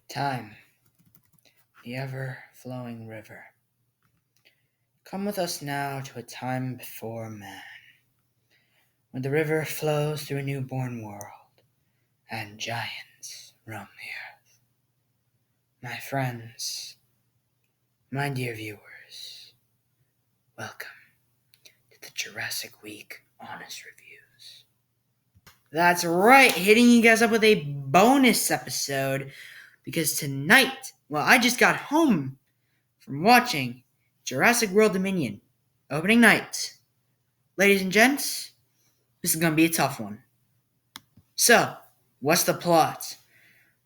Time, the ever-flowing river. Come with us now to a time before man, when the river flows through a newborn world, and giants roam the earth. My friends, my dear viewers, welcome to the Jurassic Week Honest Reviews. That's right, hitting you guys up with a bonus episode, because tonight, I just got home from watching Jurassic World Dominion, opening night. Ladies and gents, this is going to be a tough one. So, what's the plot?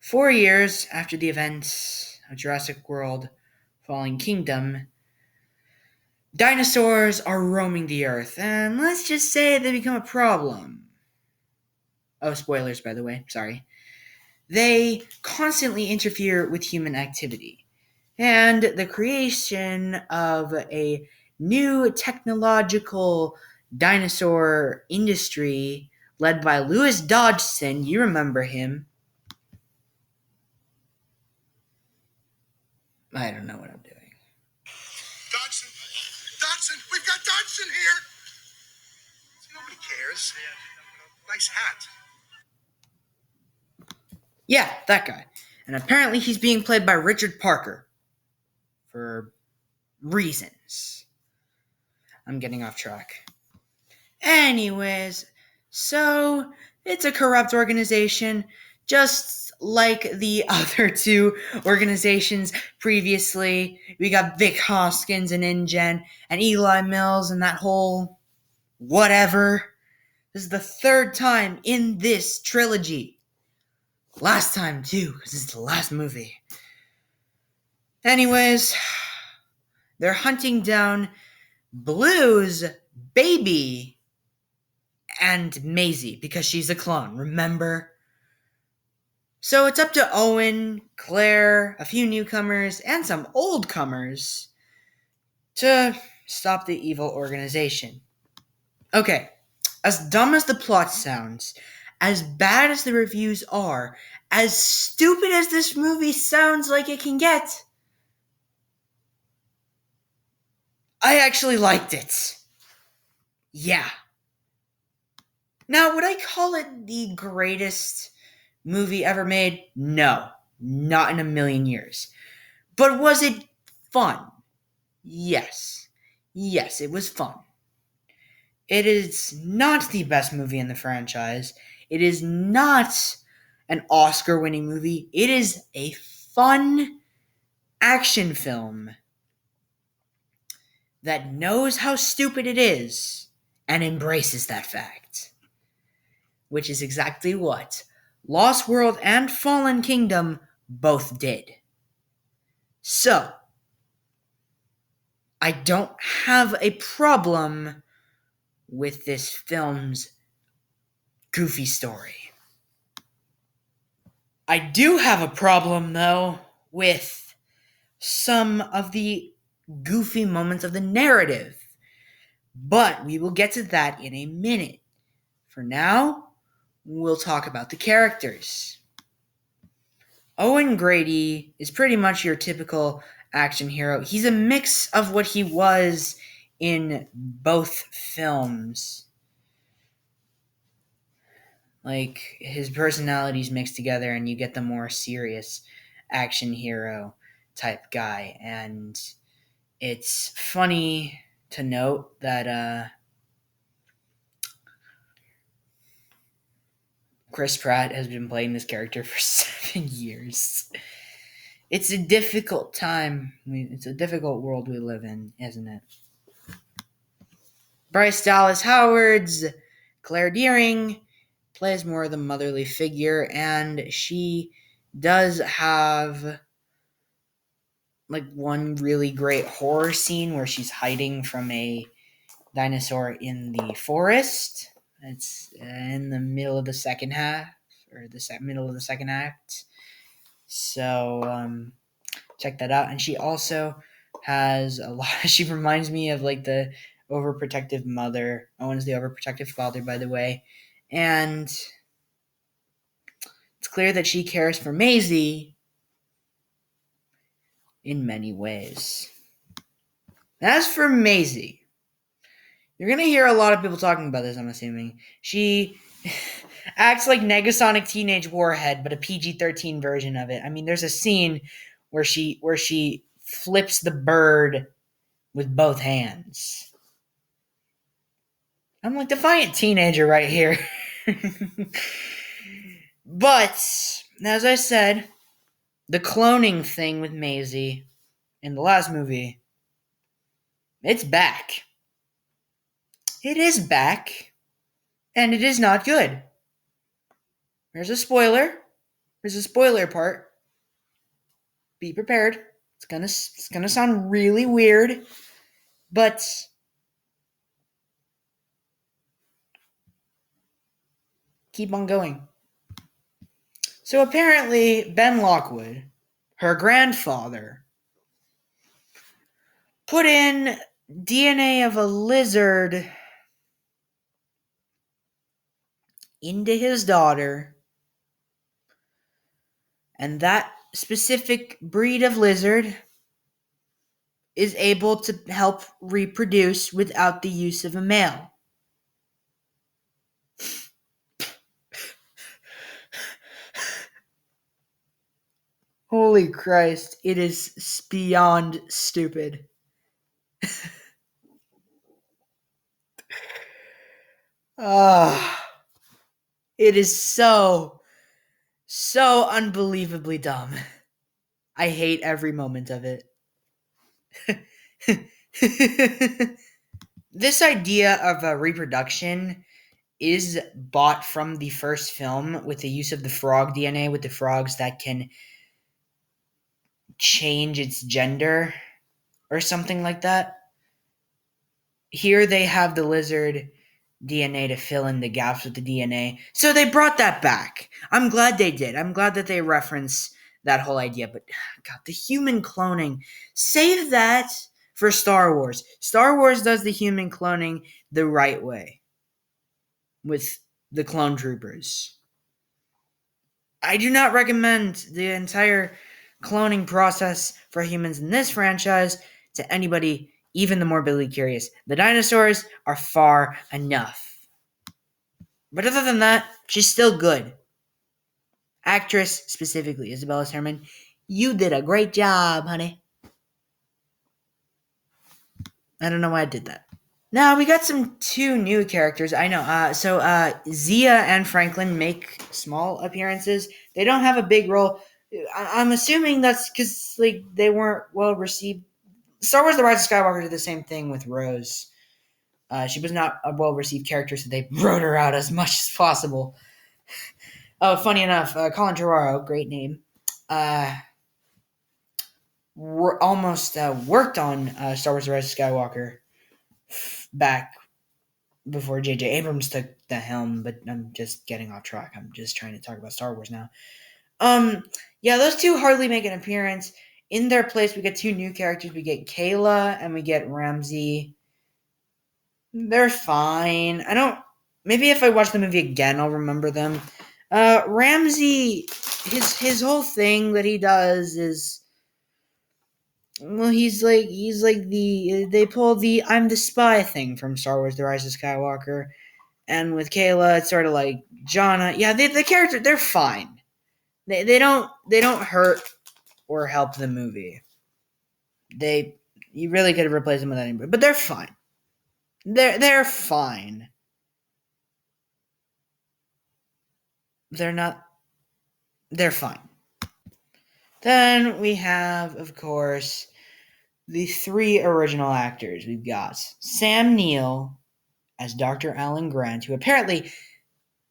4 years after the events of Jurassic World Fallen Kingdom, dinosaurs are roaming the earth, and let's just say they become a problem. Oh, spoilers, by the way, sorry. They constantly interfere with human activity, and the creation of a new technological dinosaur industry led by Lewis Dodgson. You remember him. I don't know what I'm doing. Dodgson, we've got Dodgson here. Nobody cares. Nice hat. Yeah, that guy. And apparently he's being played by Richard Parker. For reasons. I'm getting off track. Anyways, so it's a corrupt organization, just like the other two organizations previously. We got Vic Hoskins and InGen and Eli Mills and that whole whatever. This is the third time in this trilogy. Last time, too, because this is the last movie. Anyways, they're hunting down Blue's baby and Maisie because she's a clone, remember? So it's up to Owen, Claire, a few newcomers, and some old comers to stop the evil organization. Okay, as dumb as the plot sounds, as bad as the reviews are, as stupid as this movie sounds like it can get, I actually liked it. Yeah. Now, would I call it the greatest movie ever made? No, not in a million years. But was it fun? Yes. Yes, it was fun. It is not the best movie in the franchise. It is not an Oscar-winning movie. It is a fun action film that knows how stupid it is and embraces that fact. Which is exactly what Lost World and Fallen Kingdom both did. So, I don't have a problem with this film's goofy story. I do have a problem, though, with some of the goofy moments of the narrative. But we will get to that in a minute. For now, we'll talk about the characters. Owen Grady is pretty much your typical action hero. He's a mix of what he was in both films. Like, his personalities mixed together and you get the more serious action hero type guy. And it's funny to note that Chris Pratt has been playing this character for 7 years. It's a difficult time. It's a difficult world we live in, isn't it? Bryce Dallas Howard's Claire Dearing plays more of the motherly figure, and she does have one really great horror scene where she's hiding from a dinosaur in the forest. It's in the middle of the second half, or the middle of the second act. So check that out. And she also has a lot. She reminds me of the overprotective mother. Owen's the overprotective father, by the way. And it's clear that she cares for Maisie, in many ways. As for Maisie, you're going to hear a lot of people talking about this, I'm assuming. She acts like Negasonic Teenage Warhead, but a PG-13 version of it. I mean, there's a scene where she flips the bird with both hands. I'm like defiant teenager right here. But, as I said, the cloning thing with Maisie in the last movie, it's back. It is back, and it is not good. There's a spoiler. There's a spoiler part. Be prepared. It's gonna sound really weird, but keep on going. So apparently, Ben Lockwood, her grandfather, put in DNA of a lizard into his daughter, and that specific breed of lizard is able to help reproduce without the use of a male. Holy Christ, it is beyond stupid. It is so unbelievably dumb. I hate every moment of it. This idea of reproduction is bought from the first film with the use of the frog DNA, with the frogs that can change its gender or something like that. Here they have the lizard DNA to fill in the gaps with the DNA. So they brought that back. I'm glad they did. I'm glad that they reference that whole idea. But, God, the human cloning, save that for Star Wars. Star Wars does the human cloning the right way with the clone troopers. I do not recommend the entire cloning process for humans in this franchise to anybody, even the morbidly curious. The dinosaurs are far enough. But other than that, she's still good. Actress, specifically, Isabella Sermon, you did a great job, honey. I don't know why I did that. Now, we got two new characters. I know. Zia and Franklin make small appearances. They don't have a big role. I'm assuming that's because they weren't well received. Star Wars: The Rise of Skywalker did the same thing with Rose. She was not a well received character, so they wrote her out as much as possible. Oh, funny enough, Colin Trevorrow, great name, almost worked on Star Wars: The Rise of Skywalker back before J.J. Abrams took the helm, but I'm just getting off track. I'm just trying to talk about Star Wars now. Yeah, those two hardly make an appearance. In their place, we get two new characters. We get Kayla and we get Ramsey. They're fine. Maybe if I watch the movie again, I'll remember them. Ramsey, his whole thing that he does is, well, he's like they pull the "I'm the spy" thing from Star Wars: The Rise of Skywalker, and with Kayla, it's sort of like Jonna. Yeah, the character, they're fine. They don't hurt or help the movie. You really could have replaced them with anybody, but they're fine. They're fine. They're fine. Then we have, of course, the three original actors. We've got Sam Neill as Dr. Alan Grant, who apparently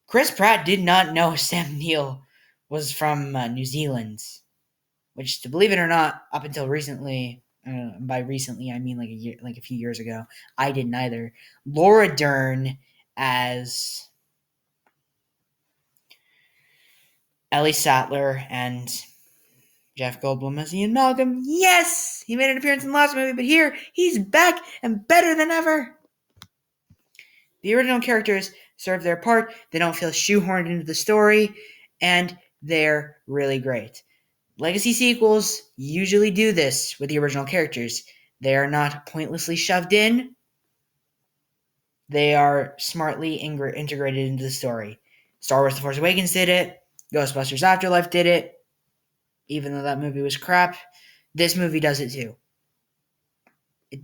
Chris Pratt did not know Sam Neill was from New Zealand, which, to believe it or not, up until recently, by recently I mean like a few years ago, I didn't either. Laura Dern as Ellie Sattler, and Jeff Goldblum as Ian Malcolm. Yes! He made an appearance in the last movie, but here, he's back and better than ever! The original characters serve their part, they don't feel shoehorned into the story, and they're really great. Legacy sequels usually do this with the original characters. They are not pointlessly shoved in. They are smartly integrated into the story. Star Wars The Force Awakens did it. Ghostbusters Afterlife did it. Even though that movie was crap, this movie does it too.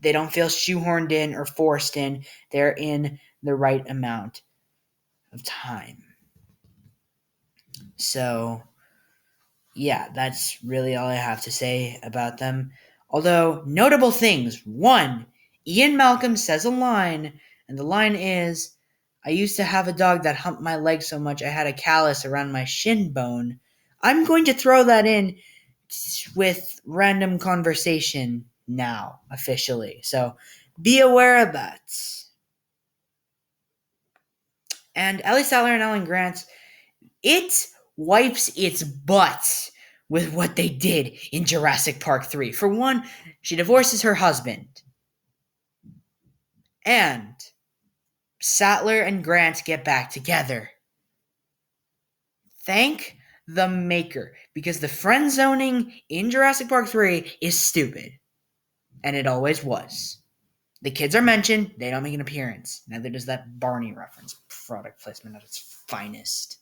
They don't feel shoehorned in or forced in. They're in the right amount of time. So, yeah, that's really all I have to say about them. Although, notable things. One, Ian Malcolm says a line, and the line is, I used to have a dog that humped my leg so much I had a callus around my shin bone. I'm going to throw that in with random conversation now, officially. So, be aware of that. And Ellie Sattler and Alan Grant, it wipes its butt with what they did in Jurassic Park 3. For one, she divorces her husband. And Sattler and Grant get back together. Thank the maker, because the friend zoning in Jurassic Park 3 is stupid. And it always was. The kids are mentioned, they don't make an appearance. Neither does that Barney reference. Product placement at its finest.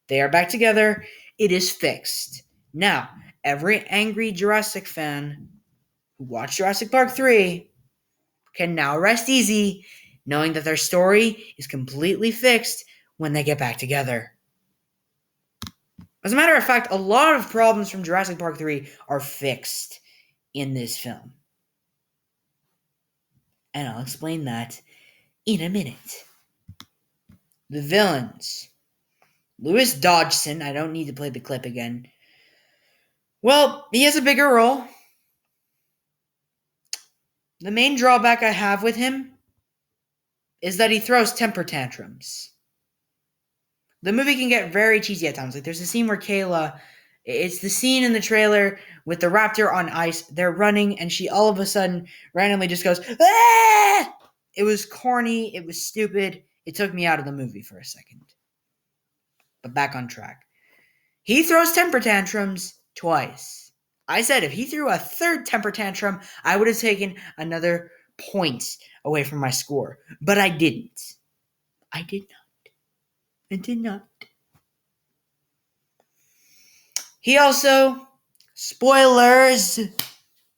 They are back together. It is fixed. Now, every angry Jurassic fan who watched Jurassic Park 3 can now rest easy knowing that their story is completely fixed when they get back together. As a matter of fact, a lot of problems from Jurassic Park 3 are fixed in this film. And I'll explain that in a minute. The villains. Lewis Dodgson, I don't need to play the clip again. Well, he has a bigger role. The main drawback I have with him is that he throws temper tantrums. The movie can get very cheesy at times. Like, there's a scene where Kayla, it's the scene in the trailer with the raptor on ice. They're running, and she all of a sudden randomly just goes, ah! It was corny. It was stupid. It took me out of the movie for a second. But back on track. He throws temper tantrums twice. I said if he threw a third temper tantrum, I would have taken another point away from my score. But I didn't. I did not. I did not. He also, spoilers,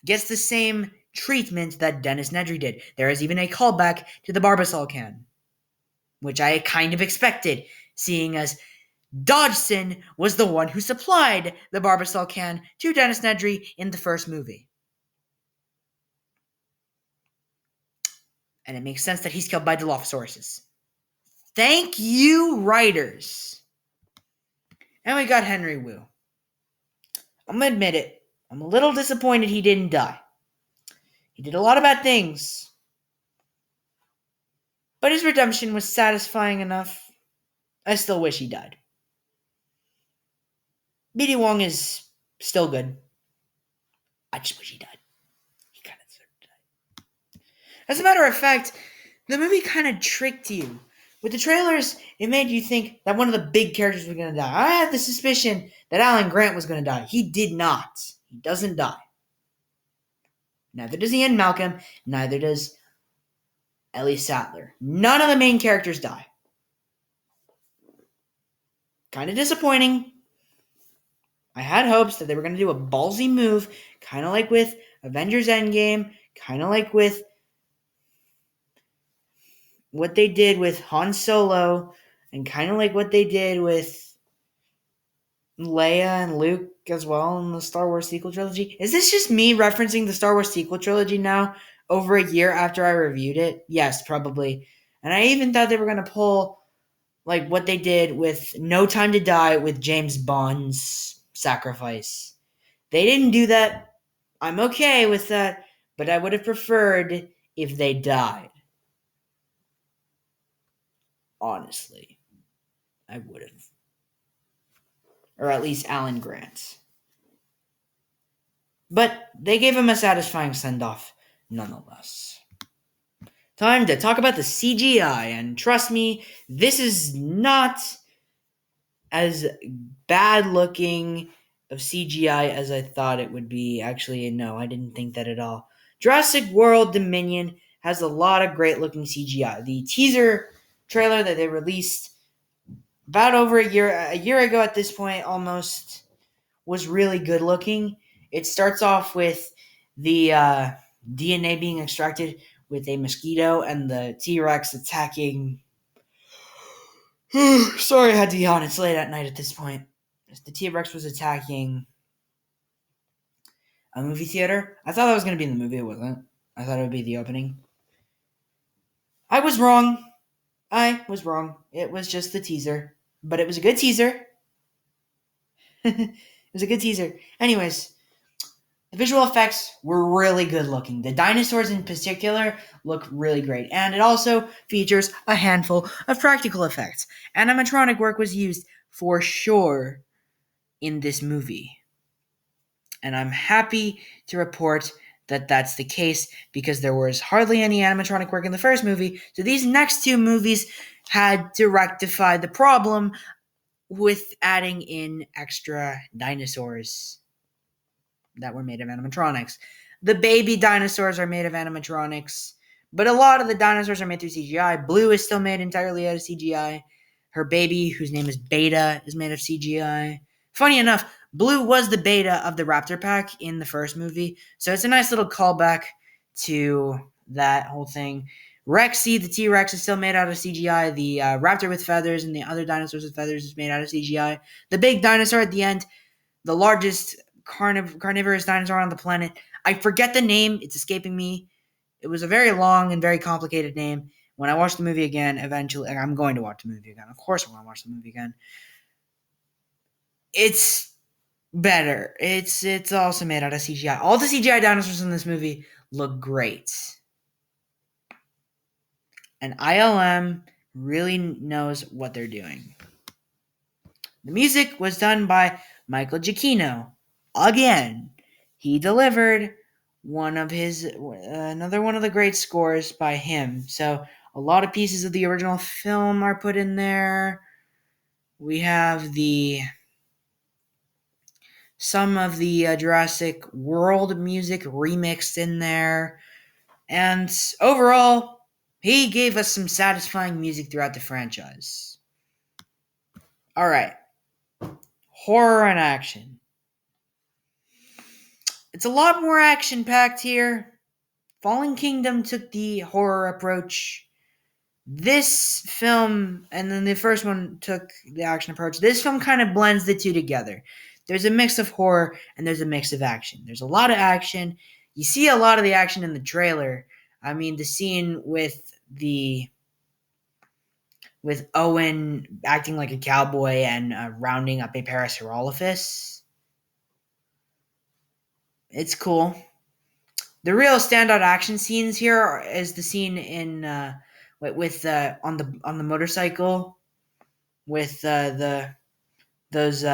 gets the same treatment that Dennis Nedry did. There is even a callback to the Barbasol can, which I kind of expected, seeing as Dodgson was the one who supplied the Barbasol can to Dennis Nedry in the first movie. And it makes sense that he's killed by Dilophosaurus. Thank you, writers. And we got Henry Wu. I'm going to admit it. I'm a little disappointed he didn't die. He did a lot of bad things. But his redemption was satisfying enough. I still wish he died. B.D. Wong is still good. I just wish he died. He kind of deserved to die. As a matter of fact, the movie kind of tricked you. With the trailers, it made you think that one of the big characters was going to die. I had the suspicion that Alan Grant was going to die. He did not. He doesn't die. Neither does Ian Malcolm. Neither does Ellie Sattler. None of the main characters die. Kind of disappointing. I had hopes that they were going to do a ballsy move, kind of like with Avengers Endgame, kind of like with what they did with Han Solo, and kind of like what they did with Leia and Luke as well in the Star Wars sequel trilogy. Is this just me referencing the Star Wars sequel trilogy now, over a year after I reviewed it? Yes, probably. And I even thought they were going to pull like what they did with No Time to Die with James Bond's sacrifice. They didn't do that. I'm okay with that, but I would have preferred if they died. Honestly, I would have. Or at least Alan Grant. But they gave him a satisfying send-off nonetheless. Time to talk about the CGI, and trust me, this is not as bad looking of CGI as I thought it would be. Actually, no, I didn't think that at all. Jurassic World Dominion has a lot of great looking CGI. The teaser trailer that they released about over a year ago at this point almost, was really good looking. It starts off with the DNA being extracted with a mosquito and the T-Rex attacking. Sorry, I had to yawn. It's late at night at this point. The T-Rex was attacking a movie theater. I thought that was going to be in the movie. It wasn't. I thought it would be the opening. I was wrong. It was just the teaser. But it was a good teaser. It was a good teaser. Anyways, the visual effects were really good looking. The dinosaurs in particular look really great. And it also features a handful of practical effects. Animatronic work was used for sure in this movie. And I'm happy to report that that's the case because there was hardly any animatronic work in the first movie. So these next two movies had to rectify the problem with adding in extra dinosaurs that were made of animatronics. The baby dinosaurs are made of animatronics, but a lot of the dinosaurs are made through CGI. Blue is still made entirely out of CGI. Her baby, whose name is Beta, is made of CGI. Funny enough, Blue was the beta of the Raptor pack in the first movie, so it's a nice little callback to that whole thing. Rexy, the T-Rex, is still made out of CGI. The raptor with feathers and the other dinosaurs with feathers is made out of CGI. The big dinosaur at the end, the largest carnivorous dinosaur on the planet, I forget the name. It's escaping me. It was a very long and very complicated name. When I watch the movie again, eventually, I'm going to watch the movie again. Of course, I want to watch the movie again. It's better. It's also made out of CGI. All the CGI dinosaurs in this movie look great. And ILM really knows what they're doing. The music was done by Michael Giacchino. Again, he delivered another one of the great scores by him. So a lot of pieces of the original film are put in there. We have some of the Jurassic World music remixed in there. And overall, he gave us some satisfying music throughout the franchise. All right. Horror and action. It's a lot more action-packed here. Fallen Kingdom took the horror approach. This film, and then the first one took the action approach. This film kind of blends the two together. There's a mix of horror and there's a mix of action. There's a lot of action. You see a lot of the action in the trailer. I mean, the scene with Owen acting like a cowboy and rounding up a Parasaurolophus. It's cool. The real standout action scenes here is the scene in with on the motorcycle with those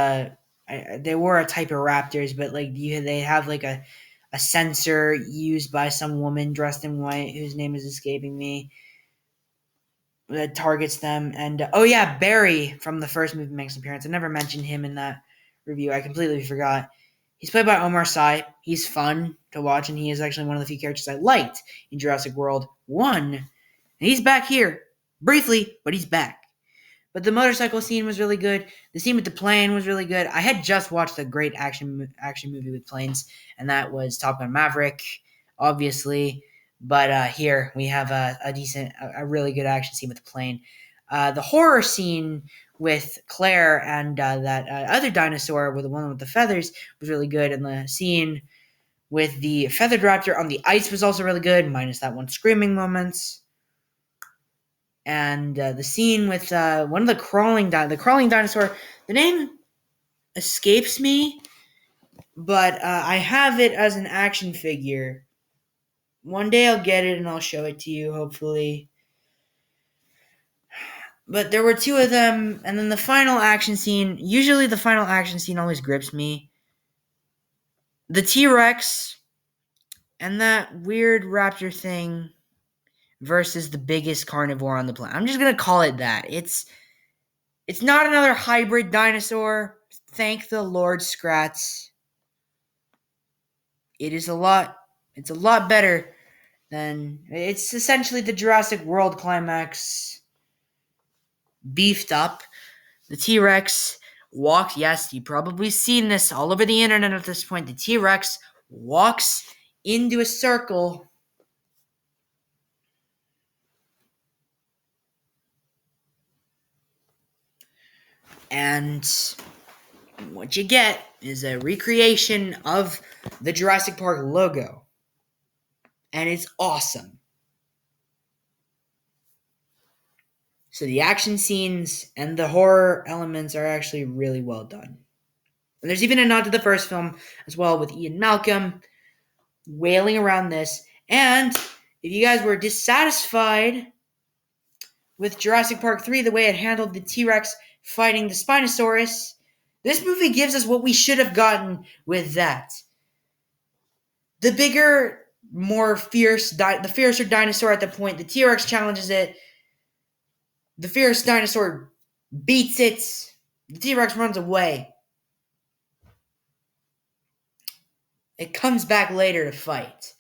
they were a type of raptors, but like they have like a sensor used by some woman dressed in white whose name is escaping me that targets them. And oh yeah, Barry from the first movie makes an appearance. I never mentioned him in that review. I completely forgot. He's played by Omar Sy. He's fun to watch, and he is actually one of the few characters I liked in Jurassic World 1. And he's back here. Briefly, but he's back. But the motorcycle scene was really good. The scene with the plane was really good. I had just watched a great action movie with planes, and that was Top Gun Maverick, obviously. But here we have a really good action scene with the plane. The horror scene with Claire and that other dinosaur with the one with the feathers was really good, and the scene with the feathered raptor on the ice was also really good, minus that one screaming moments. And the scene with one of the crawling dinosaur, the name escapes me, but I have it as an action figure. One day I'll get it and I'll show it to you, hopefully. But there were two of them, and then the final action scene, usually the final action scene always grips me. The T-Rex and that weird raptor thing versus the biggest carnivore on the planet. I'm just going to call it that. It's not another hybrid dinosaur. Thank the Lord, Scratch. It's a lot better than, it's essentially the Jurassic World climax beefed up. The T-Rex walks, yes, you've probably seen this all over the internet at this point. The T-Rex walks into a circle and what you get is a recreation of the Jurassic Park logo. And it's awesome. So the action scenes and the horror elements are actually really well done. And there's even a nod to the first film as well, with Ian Malcolm wailing around this. And if you guys were dissatisfied with Jurassic Park 3, the way it handled the T-Rex fighting the Spinosaurus, this movie gives us what we should have gotten with that. The bigger, more fierce, the fiercer dinosaur at the point, the T-Rex challenges it. The fierce dinosaur beats it. The T-Rex runs away. It comes back later to fight.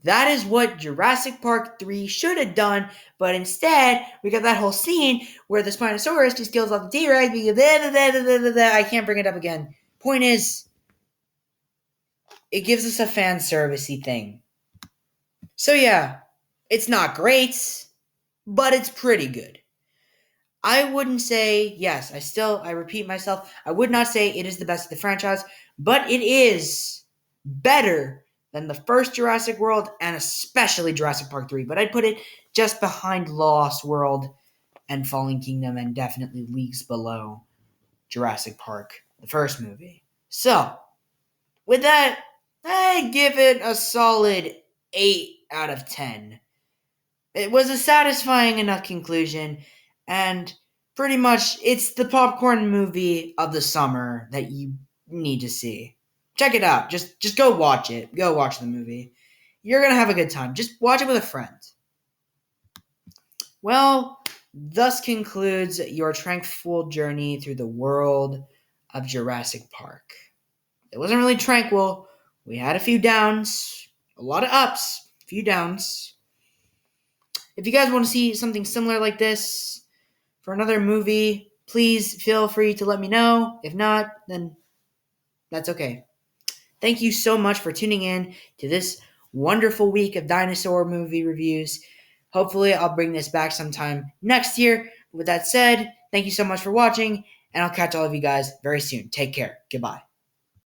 That is what Jurassic Park 3 should have done, but instead, we got that whole scene where the Spinosaurus just kills off the T-Rex. I can't bring it up again. Point is, it gives us a fan servicey thing. So yeah, it's not great, but it's pretty good. I wouldn't say, yes, I repeat myself, I would not say it is the best of the franchise, but it is better than the first Jurassic World and especially Jurassic Park 3. But I'd put it just behind Lost World and Fallen Kingdom and definitely leagues below Jurassic Park, the first movie. So, with that, I give it a solid 8 out of 10. It was a satisfying enough conclusion, and pretty much it's the popcorn movie of the summer that you need to see. Check it out. Just go watch it. Go watch the movie. You're going to have a good time. Just watch it with a friend. Well, thus concludes your tranquil journey through the world of Jurassic Park. It wasn't really tranquil. We had a few downs, a lot of ups, a few downs. If you guys want to see something similar like this for another movie, please feel free to let me know. If not, then that's okay. Thank you so much for tuning in to this wonderful week of dinosaur movie reviews. Hopefully, I'll bring this back sometime next year. With that said, thank you so much for watching, and I'll catch all of you guys very soon. Take care. Goodbye.